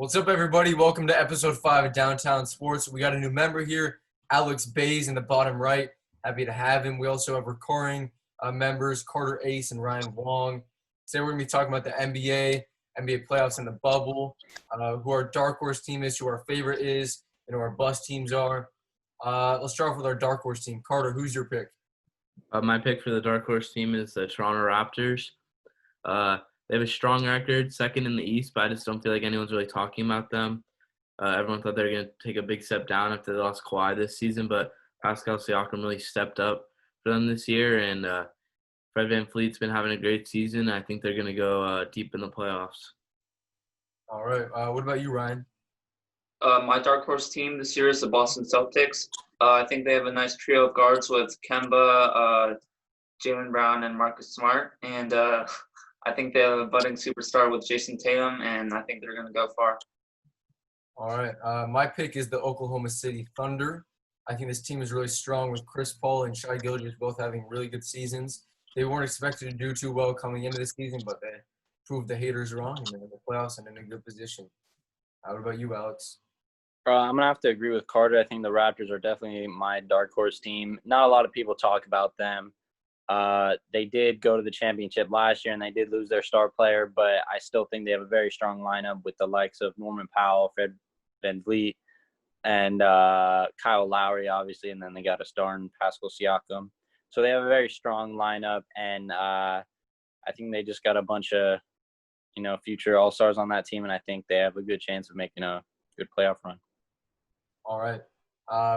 What's up, everybody? Welcome to episode 5 of Downtown Sports. We got a new member here, Alex Bays in the bottom right. Happy to have him. We also have recurring members, Carter Ace and Ryan Wong. Today we're going to be talking about the NBA playoffs and the bubble, who our dark horse team is, who our favorite is, and who our bust teams are. Let's start off with our dark horse team. Carter, who's your pick? My pick for the dark horse team is the Toronto Raptors. They have a strong record, second in the East, but I just don't feel like anyone's really talking about them. Everyone thought they were going to take a big step down after they lost Kawhi this season, but Pascal Siakam really stepped up for them this year, and Fred VanVleet's been having a great season. I think they're going to go deep in the playoffs. All right. What about you, Ryan? My dark horse team this year is the Boston Celtics. I think they have a nice trio of guards with Kemba, Jaylen Brown, and Marcus Smart. And I think they have a budding superstar with Jason Tatum, and I think they're going to go far. All right. My pick is the Oklahoma City Thunder. I think this team is really strong with Chris Paul and Shai Gilgeous both having really good seasons. They weren't expected to do too well coming into this season, but they proved the haters wrong, and they're in the playoffs and in a good position. What about you, Alex? I'm going to have to agree with Carter. I think the Raptors are definitely my dark horse team. Not a lot of people talk about them. They did go to the championship last year, and they did lose their star player, but I still think they have a very strong lineup with the likes of Norman Powell, Fred VanVleet, and Kyle Lowry, obviously, and then they got a star in Pascal Siakam. So they have a very strong lineup, and I think they just got a bunch of, future all-stars on that team, and I think they have a good chance of making a good playoff run. All right.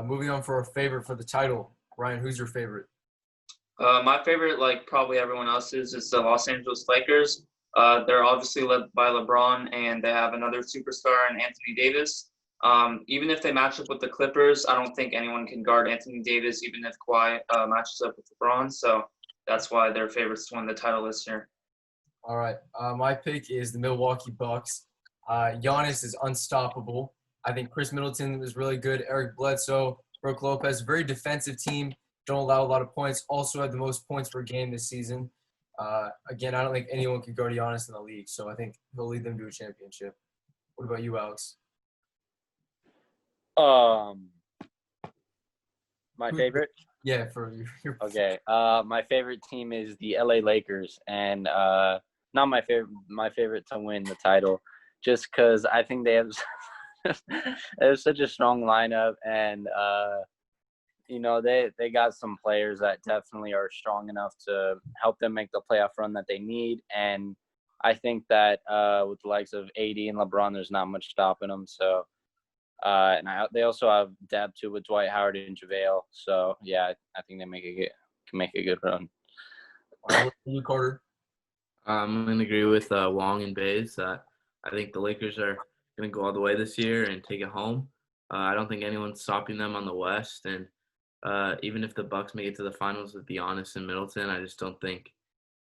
Moving on for our favorite for the title. Ryan, who's your favorite? My favorite, like probably everyone else's, is the Los Angeles Lakers. They're obviously led by LeBron, and they have another superstar in Anthony Davis. Even if they match up with the Clippers, I don't think anyone can guard Anthony Davis, even if Kawhi matches up with LeBron. So that's why they're favorites to win the title this year. All right. My pick is the Milwaukee Bucks. Giannis is unstoppable. I think Chris Middleton is really good. Eric Bledsoe, Brook Lopez, very defensive team. Don't allow a lot of points. Also had the most points per game this season. Again, I don't think anyone can guard Giannis in the league, so I think he'll lead them to a championship. What about you, Alex? My favorite? Yeah, for your Okay. My favorite team is the LA Lakers, and not my favorite to win the title, just because I think they have such a strong lineup, and they got some players that definitely are strong enough to help them make the playoff run that they need. And I think that with the likes of AD and LeBron, there's not much stopping them. So, they also have depth too with Dwight Howard and JaVale. So yeah, I think they can make a good run. What about you, Carter? I'm going to agree with Wong and Bays. I think the Lakers are going to go all the way this year and take it home. I don't think anyone's stopping them on the West, and even if the Bucks make it to the finals with Giannis and Middleton, I just don't think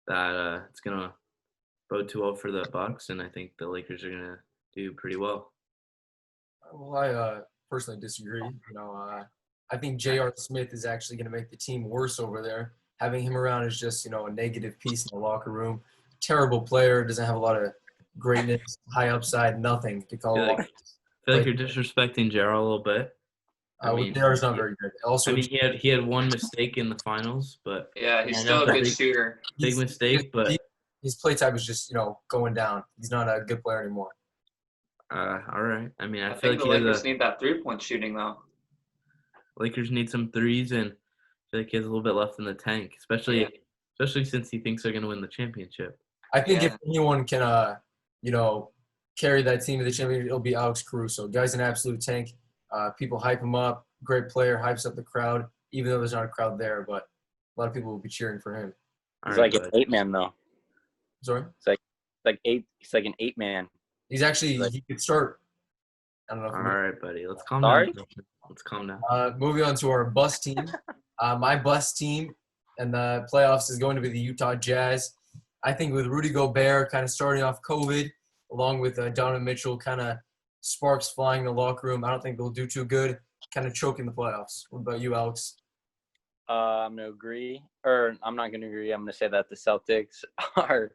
that it's going to bode too well for the Bucks, and I think the Lakers are going to do pretty well. Well, I personally disagree. I think J.R. Smith is actually going to make the team worse over there. Having him around is just, a negative piece in the locker room. Terrible player, doesn't have a lot of greatness, high upside, nothing to call I feel like you're disrespecting Gerald a little bit. J.R.'s not very good. Also, he had one mistake in the finals, but yeah, he's still a good shooter. Big mistake, but his play time is just, going down. He's not a good player anymore. All right. I feel think like the Lakers need that three-point shooting, though. Lakers need some threes, and I feel like he has a little bit left in the tank, especially since he thinks they're going to win the championship. I think if anyone can, carry that team to the championship, it'll be Alex Caruso. Guy's an absolute tank. People hype him up. Great player, hypes up the crowd, even though there's not a crowd there, but a lot of people will be cheering for him. He's like an 8-man, though. Sorry? It's like eight. He's like an 8-man. He's actually he could start. I don't know. All right, buddy. Let's calm down. Let's calm down. Moving on to our bus team. My bus team in the playoffs is going to be the Utah Jazz. I think with Rudy Gobert kind of starting off COVID, along with Donovan Mitchell kind of sparks flying in the locker room, I don't think they'll do too good, kind of choking the playoffs. What about you, Alex? I'm going to agree. Or I'm not going to agree. I'm going to say that the Celtics are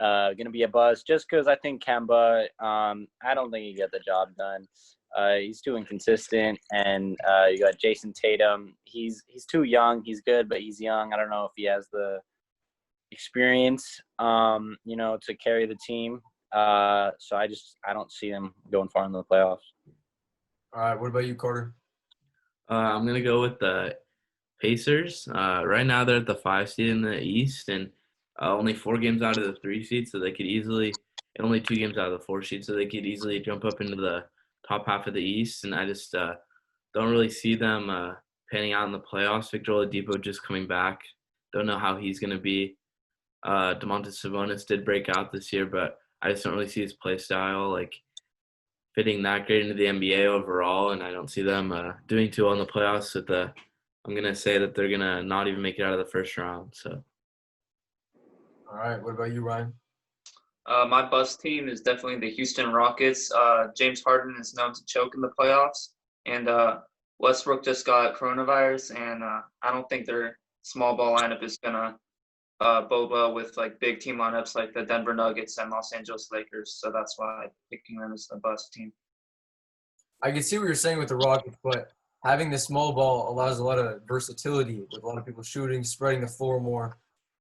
going to be a bust just because I think Kemba, I don't think he get the job done. He's too inconsistent, and you got Jason Tatum. He's too young. He's good, but he's young. I don't know if he has the experience, to carry the team. So I don't see them going far in the playoffs. All right, what about you, Carter? I'm gonna go with the Pacers. Right now they're at the 5 seed in the East, and only 4 games out of the 3 seed, so they could easily, and only 2 games out of the 4 seed, so they could easily jump up into the top half of the East. And I just don't really see them panning out in the playoffs. Victor Oladipo just coming back. Don't know how he's gonna be. Domantas Sabonis did break out this year, but I just don't really see his play style like fitting that great into the NBA overall, and I don't see them doing too well in the playoffs. I'm gonna say that they're gonna not even make it out of the first round. So, All right, what about you, Ryan? My bust team is definitely the Houston Rockets. James Harden is known to choke in the playoffs, and Westbrook just got coronavirus, and I don't think their small ball lineup is gonna bode well with like big team lineups like the Denver Nuggets and Los Angeles Lakers. So that's why I'm picking them as the bust team. I can see what you're saying with the Rockets, but having the small ball allows a lot of versatility with a lot of people shooting, spreading the floor more,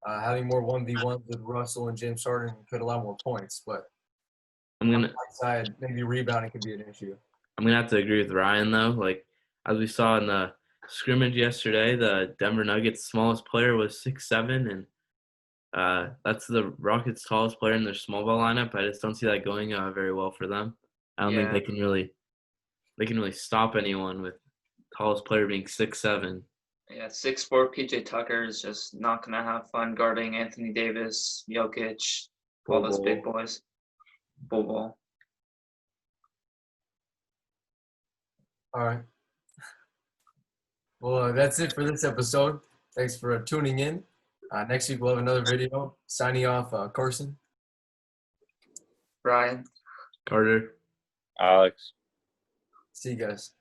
having more 1v1s with Russell and James Harden could allow more points. But I'm on gonna the side, maybe rebounding could be an issue. have to agree with Ryan though. Like as we saw in the scrimmage yesterday, the Denver Nuggets' smallest player was 6'7", and that's the Rockets' tallest player in their small ball lineup. I just don't see that going very well for them. I don't think Yeah. they can really stop anyone with tallest player being 6'7". Yeah, 6'4" PJ Tucker is just not gonna have fun guarding Anthony Davis, Jokic, all those Bol. big boys. Bull ball. All right. Well, that's it for this episode. Thanks for tuning in. Next week we'll have another video. Signing off, Carson. Ryan. Carter. Alex. See you guys.